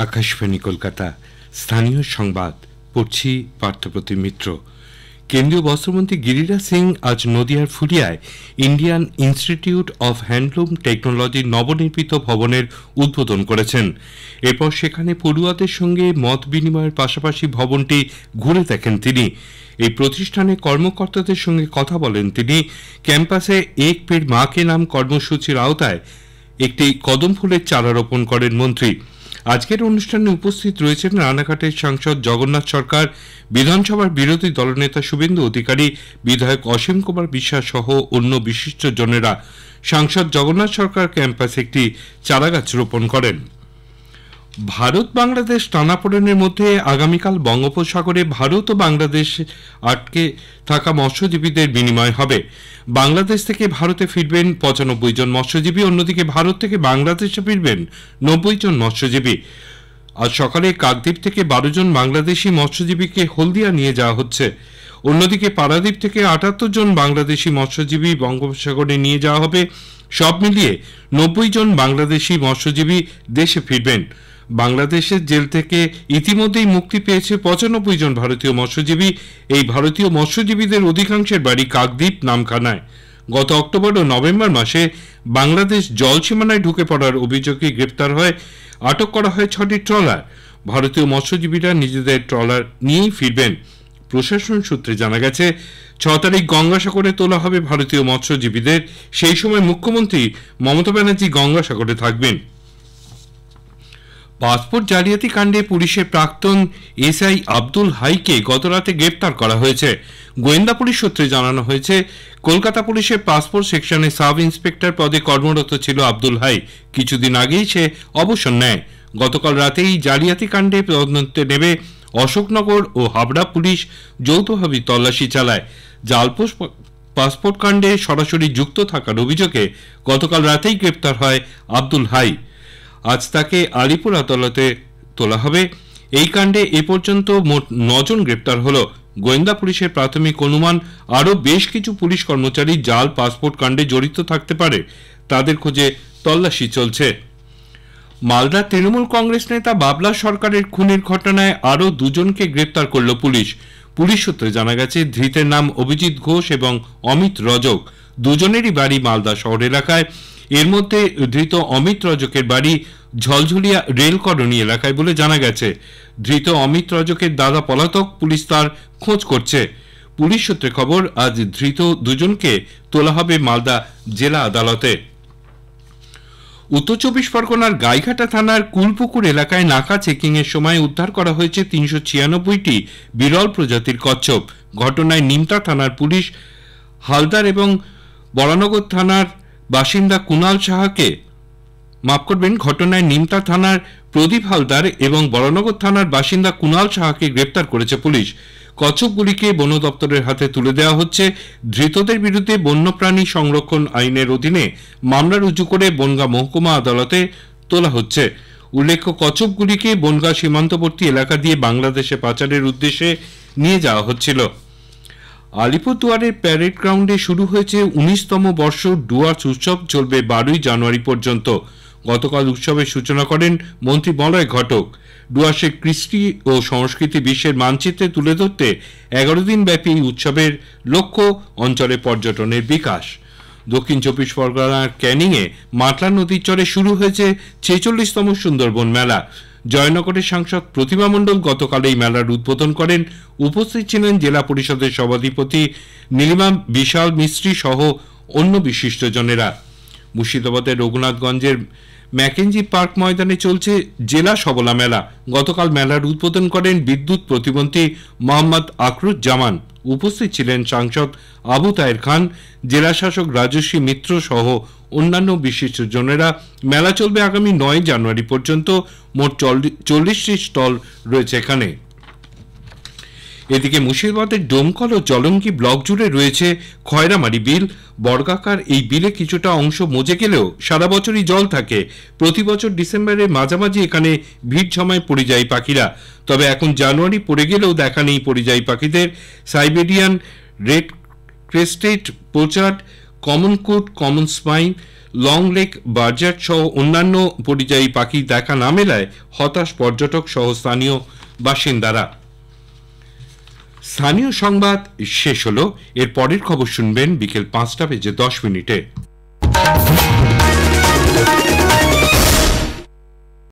আকাশবাণী কলকাতা স্থানীয় সংবাদ পড়ছি পার্থপ্রতিম মিত্র। কেন্দ্রীয় বস্ত্রমন্ত্রী গিরিরাজ সিং আজ নদিয়ার ফুলিয়ায় ইন্ডিয়ান ইনস্টিটিউট অফ হ্যান্ডলুম টেকনোলজির নবনির্মিত ভবনের উদ্বোধন করেছেন। এরপর সেখানে পড়ুয়াদের সঙ্গে মত বিনিময়ের পাশাপাশি ভবনটি ঘুরে দেখেন তিনি। এই প্রতিষ্ঠানে কর্মকর্তাদের সঙ্গে কথা বলেন তিনি। ক্যাম্পাসে এক পেড় মা কে নাম কর্মসূচির আওতায় একটি কদম ফুলের চারা রোপণ করেন মন্ত্রী। আজকের অনুষ্ঠানে উপস্থিত রয়েছেন রানাঘাটের সাংসদ জগন্নাথ সরকার, বিধানসভার বিরোধী দলনেতা শুভেন্দু অধিকারী, বিধায়ক অসীম কুমার বিশ্বাস সহ অন্য বিশিষ্টজনেরা। সাংসদ জগন্নাথ সরকার ক্যাম্পাসে একটি চারাগাছ রোপণ করেন। ভারত বাংলাদেশ টানাপোড়েনের মধ্যে আগামীকাল বঙ্গোপসাগরে ভারত ও বাংলাদেশ আটকে থাকা মৎস্যজীবীদের বিনিময় হবে। বাংলাদেশ থেকে ভারতে ফিরবেন ৯৫ জন মৎস্যজীবী, অন্যদিকে ভারত থেকে বাংলাদেশে ফিরবেন ৯০ জন মৎস্যজীবী। আজ সকালে কাকদ্বীপ থেকে ১২ জন বাংলাদেশি মৎস্যজীবীকে হলদিয়া নিয়ে যাওয়া হচ্ছে। অন্যদিকে পারাদ্বীপ থেকে ৭৮ জন বাংলাদেশি মৎস্যজীবী বঙ্গোপসাগরে নিয়ে যাওয়া হবে। সব মিলিয়ে ৯০ জন বাংলাদেশি মৎস্যজীবী দেশে ফিরবেন। বাংলাদেশের জেল থেকে ইতিমধ্যেই মুক্তি পেয়েছে ৯৫ জন ভারতীয় মৎস্যজীবী। এই ভারতীয় মৎস্যজীবীদের অধিকাংশের বাড়ি কাকদ্বীপ নামখানায়। গত অক্টোবর ও নভেম্বর মাসে বাংলাদেশ জল সীমানায় ঢুকে পড়ার অভিযোগে গ্রেপ্তার হয়, আটক করা হয় ৬টি ট্রলার। ভারতীয় মৎস্যজীবীরা নিজেদের ট্রলার নিয়েই ফিরবেন। প্রশাসন সূত্রে জানা গেছে ৬ তারিখ গঙ্গাসাগরে তোলা হবে ভারতীয় মৎস্যজীবীদের। সেই সময় মুখ্যমন্ত্রী মমতা ব্যানার্জি গঙ্গাসাগরে থাকবেন। পাসপোর্ট জালিয়াতি কাণ্ডে পুলিশের প্রাক্তন এসআই আব্দুল হাইকে গতরাতে গ্রেপ্তার করা হয়েছে। গোয়েন্দা পুলিশ সূত্রে জানানো হয়েছে, কলকাতা পুলিশের পাসপোর্ট সেকশনে সাব ইন্সপেক্টর পদে কর্মরত ছিল আব্দুল হাই। কিছুদিন আগেই সে অবসর নেয়। গতকাল রাতেই জালিয়াতি কাণ্ডে তদন্তে নেমে অশোকনগর ও হাবড়া পুলিশ যৌথভাবে তল্লাশি চালায়। জালপোষ পাসপোর্ট কাণ্ডে সরাসরি যুক্ত থাকার অভিযোগে গতকাল রাতেই গ্রেপ্তার হয় আব্দুল হাই। আজ তাকে আলিপুর আদালতে তোলা হবে। এই কাণ্ডে এ পর্যন্ত মোট ৯ জন গ্রেপ্তার হল। গোয়েন্দা পুলিশের প্রাথমিক অনুমান আরও বেশ কিছু পুলিশ কর্মচারী জাল পাসপোর্ট কাণ্ডে জড়িত থাকতে পারে। তাদের খোঁজে তল্লাশি চলছে। মালদার তৃণমূল কংগ্রেস নেতা বাবলা সরকারের খুনের ঘটনায় আরও ২ জনকে গ্রেপ্তার করল পুলিশ। পুলিশ সূত্রে জানা গেছে, ধৃতের নাম অভিজিৎ ঘোষ এবং অমিত রজক। দুজনেরই বাড়ি মালদা শহর এলাকায়। এর মধ্যে ধৃত অমিত রজকের বাড়ি ঝলঝলিয়া রেল কলোনি এলাকায় বলে জানা গেছে। ধৃত অমিত রজকের দাদা পলাতক, পুলিশ তার খোঁজ করছে। পুলিশ সূত্রে খবর, আজ ধৃত ২ জনকে তোলা হবে মালদা জেলা আদালতে। উত্তর ২৪ পরগনার গাইঘাটা থানার কুলপুকুর এলাকায় নাকা চেকিং এর সময় উদ্ধার করা হয়েছে ৩৯৬টি বিরল প্রজাতির কচ্ছপ। ঘটনায় নিমতা থানার পুলিশ হালদার এবং বরানগর থানার বাসিন্দা কুণাল সাহাকে ঘটনায় নিমতা থানার প্রদীপ হালদার এবং বরানগর থানার বাসিন্দা কুণাল সাহাকে গ্রেপ্তার করেছে পুলিশ। কচ্ছপগুলিকে বন দপ্তরের হাতে তুলে দেওয়া হচ্ছে। ধৃতদের বিরুদ্ধে বন্যপ্রাণী সংরক্ষণ আইনের অধীনে মামলা রুজু করে বনগাঁ মহকুমা আদালতে তোলা হচ্ছে। উল্লেখ্য, কচ্ছপগুলিকে বনগাঁ সীমান্তবর্তী এলাকা দিয়ে বাংলাদেশে পাচারের উদ্দেশ্যে নিয়ে যাওয়া হচ্ছিল। আলিপুরদুয়ারের প্যারেড গ্রাউন্ডে শুরু হয়েছে ১৯তম বর্ষ ডুয়ার্স উৎসব, চলবে ১২ই জানুয়ারি পর্যন্ত। গতকাল উৎসবের সূচনা করেন মন্ত্রী মলয় ঘটক। ডুয়ার্সের কৃষ্টি ও সংস্কৃতি বিশ্বের মানচিত্রে তুলে ধরতে ১১ দিন ব্যাপী এই উৎসবের লক্ষ্য অঞ্চলে পর্যটনের বিকাশ। দক্ষিণ ২৪ পরগনার ক্যানিংয়ে মাতলা নদীর চরে শুরু হয়েছে ৪৬তম সুন্দরবন মেলা। জয়নগরের সাংসদ প্রতিমা মণ্ডল গতকাল এই মেলার উদ্বোধন করেন। উপস্থিত ছিলেন জেলা পরিষদের সভাধিপতি নীলিমা বিশাল মিস্ত্রি সহ অন্য বিশিষ্টজনেরা। মুর্শিদাবাদের রঘুনাথগঞ্জের ম্যাকেঞ্জি পার্ক ময়দানে চলছে জেলা সবলা মেলা। গতকাল মেলার উদ্বোধন করেন বিদ্যুৎ প্রতিমন্ত্রী মোহাম্মদ আকরুজ্জামান। উপস্থিত ছিলেন সাংসদ আবু তাহের খান, জেলা শাসক রাজস্বী মিত্র সহ অন্যান্য বিশিষ্টজনেরা। মেলা চলবে আগামী ৯ জানুয়ারি পর্যন্ত। মোট ৪০টি স্টল রয়েছে এখানে। এদিকে মুর্শিদাবাদের ডোমকল ও জলঙ্গি ব্লক জুড়ে রয়েছে খয়রামারি বিল। বর্গাকার এই বিলে কিছুটা অংশ মজে গেলেও সারা বছরই জল থাকে। প্রতি বছর ডিসেম্বরের মাঝামাঝি এখানে ভিড় জমায় পরিযায়ী পাখিরা। তবে এখন জানুয়ারি পড়ে গেলেও দেখা নেই পরিযায়ী পাখিদের। সাইবেরিয়ান রেড ক্রেস্টেড পোচার্ড, কমন কুট, কমন স্পাইন, লং লেক বার্জার্ড সহ অন্যান্য পরিযায়ী পাখি দেখা না মেলায় হতাশ পর্যটক সহ স্থানীয় বাসিন্দারা। স্থানীয় সংবাদ শেষ হলো। এর পরের খবর শুনবেন বিকেল 5:10